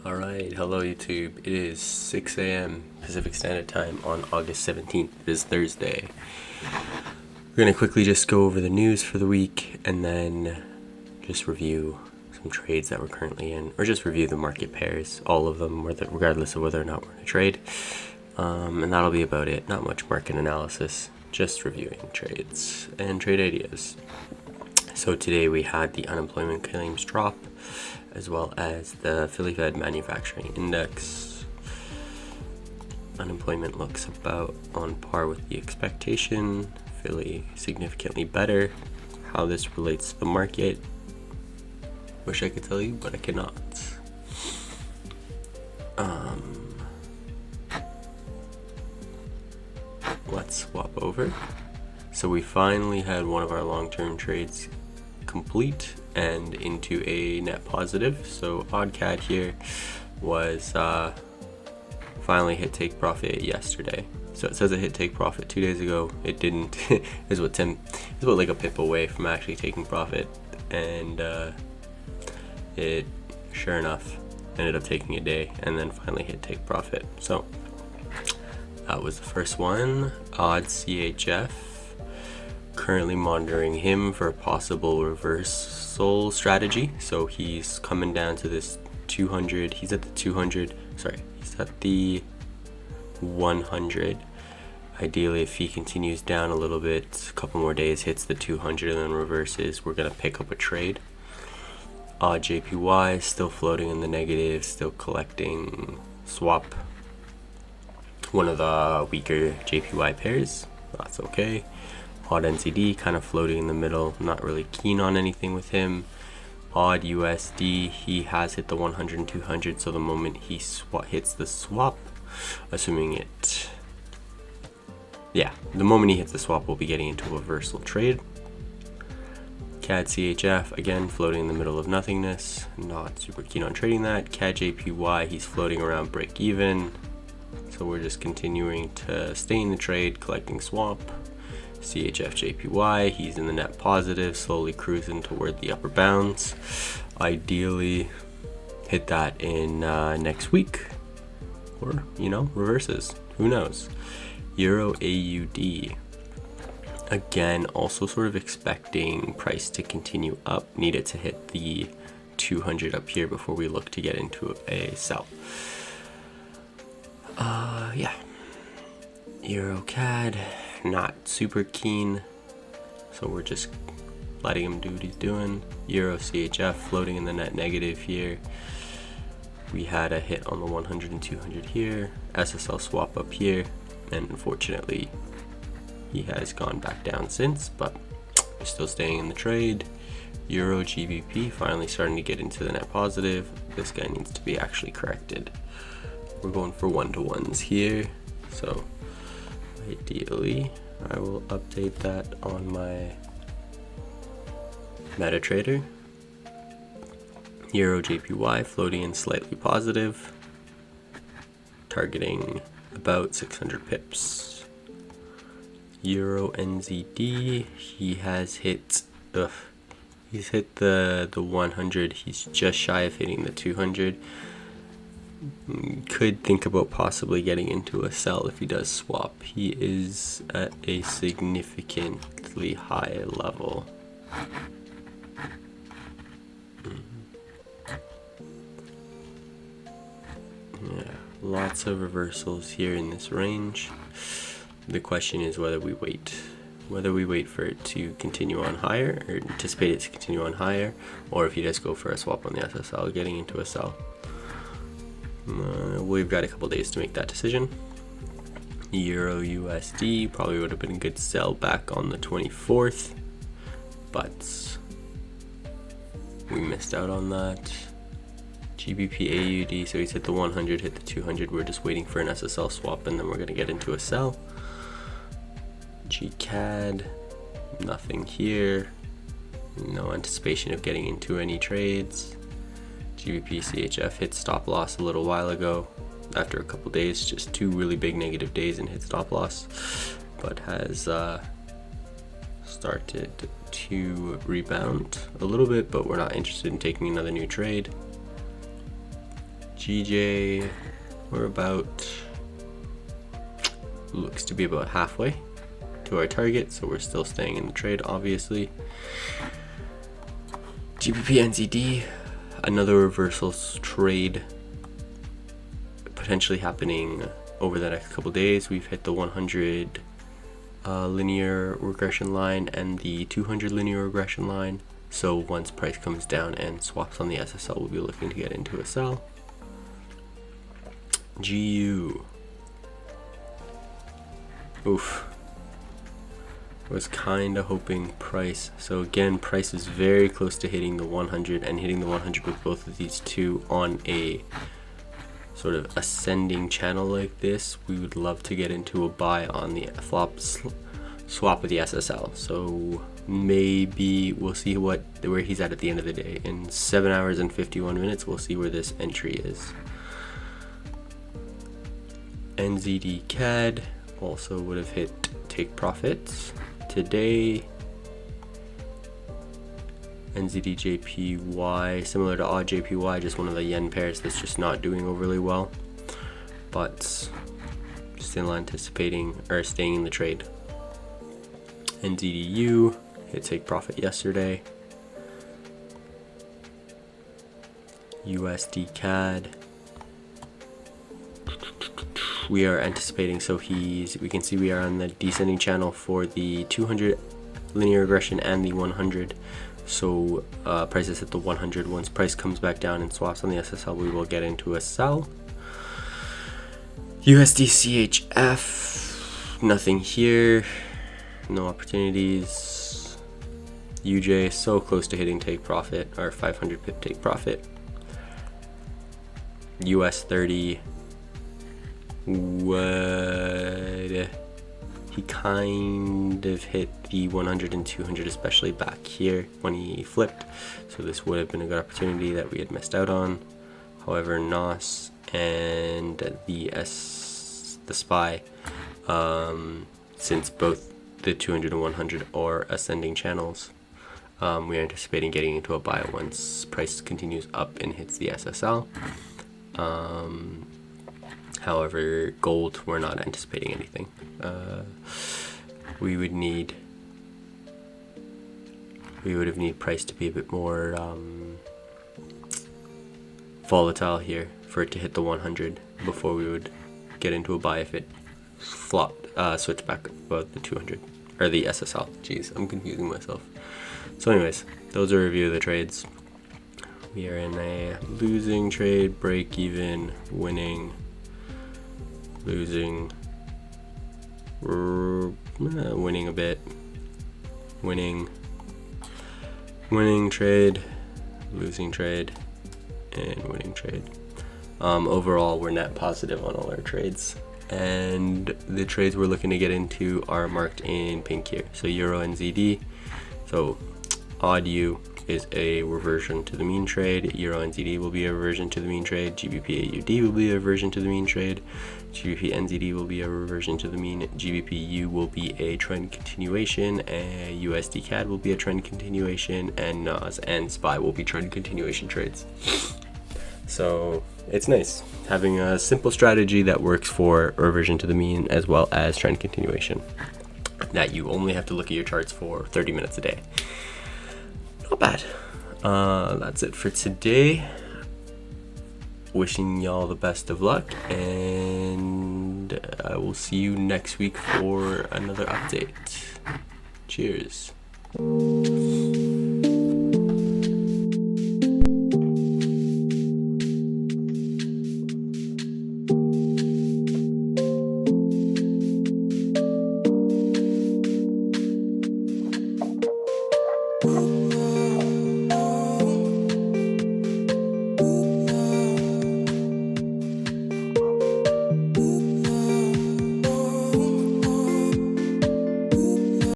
Alright, hello YouTube. It is 6 a.m. Pacific Standard Time on August 17th. It is Thursday. We're going to quickly just go over the news for the week and then just review some trades that we're currently in, or just review the market pairs, all of them, regardless of whether or not we're going to trade. And that'll be about it. Not much market analysis, just reviewing trades and trade ideas. So today we had the unemployment claims drop, as well as the Philly Fed Manufacturing Index. Unemployment looks about on par with the expectation. Philly significantly better. How this relates to the market, wish I could tell you, but I cannot. Let's swap over. So we finally had one of our long-term trades complete and into a net positive. So AUDCAD here was finally hit take profit yesterday. So it says it hit take profit 2 days ago. It didn't. Is what like a pip away from actually taking profit, and it sure enough ended up taking a day and then finally hit take profit. So that was the first one. AUDCHF. Currently monitoring him for a possible reversal strategy. So he's coming down to this 200. He's at the 200. Sorry, he's at the 100. Ideally, if he continues down a little bit, a couple more days, hits the 200 and then reverses, we're gonna pick up a trade. AUDJPY still floating in the negative, still collecting swap. One of the weaker JPY pairs. That's okay. AUDNZD kind of floating in the middle, not really keen on anything with him. AUDUSD, he has hit the 100 and 200, so the moment he hits the swap, assuming it, the moment he hits the swap, we'll be getting into a reversal trade. CADCHF, again, floating in the middle of nothingness, not super keen on trading that. CADJPY, he's floating around break even, so we're just continuing to stay in the trade, collecting swap. CADCHF he's in the net positive, slowly cruising toward the upper bounds. Ideally hit that in next week, or reverses, who knows. EURAUD, again, also sort of expecting price to continue up, need it to hit the 200 up here before we look to get into a sell. EURCAD, not super keen, so we're just letting him do what he's doing. EURCHF floating in the net negative here. We had a hit on the 100 and 200 here, SSL swap up here, and unfortunately he has gone back down since, but we're still staying in the trade. EURGBP finally starting to get into the net positive. This guy needs to be actually corrected. We're going for 1-to-1s here, so ideally I will update that on my MetaTrader. EURJPY floating in slightly positive, targeting about 600 pips. EURNZD, he has hit the 100. He's just shy of hitting the 200. Could think about possibly getting into a sell if he does swap. He is at a significantly high level. Yeah, lots of reversals here in this range. The question is whether we wait for it to continue on higher, or anticipate it to continue on higher, or if you just go for a swap on the SSL, getting into a sell. We've got a couple days to make that decision. EURUSD probably would have been a good sell back on the 24th, but we missed out on that. GBPAUD, so he's hit the 100, hit the 200. We're just waiting for an SSL swap, and then we're going to get into a sell. GCAD, nothing here. No anticipation of getting into any trades. GBPCHF hit stop loss a little while ago after a couple days, just 2 really big negative days and hit stop loss, but has started to rebound a little bit, but we're not interested in taking another new trade. GJ, we're about, looks to be about halfway to our target, so we're still staying in the trade, obviously. GBPNZD, another reversal trade potentially happening over the next couple days. We've hit the 100 linear regression line and the 200 linear regression line. So once price comes down and swaps on the SSL, we'll be looking to get into a sell. GU. Oof. Was kind of hoping price. So again, price is very close to hitting the 100 and hitting the 100 with both of these two on a sort of ascending channel like this. We would love to get into a buy on the flop swap of the SSL. So maybe we'll see where he's at the end of the day. In 7 hours and 51 minutes, we'll see where this entry is. NZDCAD also would have hit take profits today. NZDJPY, similar to AUDJPY, just one of the yen pairs that's just not doing overly well, but still anticipating or staying in the trade. NZDU hit take profit yesterday. USDCAD, we are anticipating, so we can see we are on the descending channel for the 200 linear regression and the 100. So price is at the 100. Once price comes back down and swaps on the SSL, we will get into a sell. USDCHF, nothing here, no opportunities. UJ is so close to hitting take profit, or 500 pip take profit. US 30, he kind of hit the 100 and 200, especially back here when he flipped. So this would have been a good opportunity that we had missed out on. However, NOS and the SPY, since both the 200 and 100 are ascending channels, we are anticipating getting into a buy once price continues up and hits the SSL. However, gold, we're not anticipating anything. We would have need price to be a bit more volatile here for it to hit the 100 before we would get into a buy if it switched back above the 200 or the SSL. Jeez, I'm confusing myself. So anyways, those are a review of the trades. We are in a losing trade, break even, winning, losing, winning a bit, winning trade, losing trade, and winning trade. Overall, we're net positive on all our trades, and the trades we're looking to get into are marked in pink here. So EURNZD, so AUDU is a reversion to the mean trade. EURONZD will be a reversion to the mean trade. GBPAUD will be a reversion to the mean trade. GBPNZD will be a reversion to the mean. GBPU will be a trend continuation. USDCAD will be a trend continuation, and NOS and SPY will be trend continuation trades. So it's nice having a simple strategy that works for reversion to the mean as well as trend continuation, that you only have to look at your charts for 30 minutes a day. Not bad. That's it for today. Wishing y'all the best of luck, and I will see you next week for another update. Cheers. AUDCAD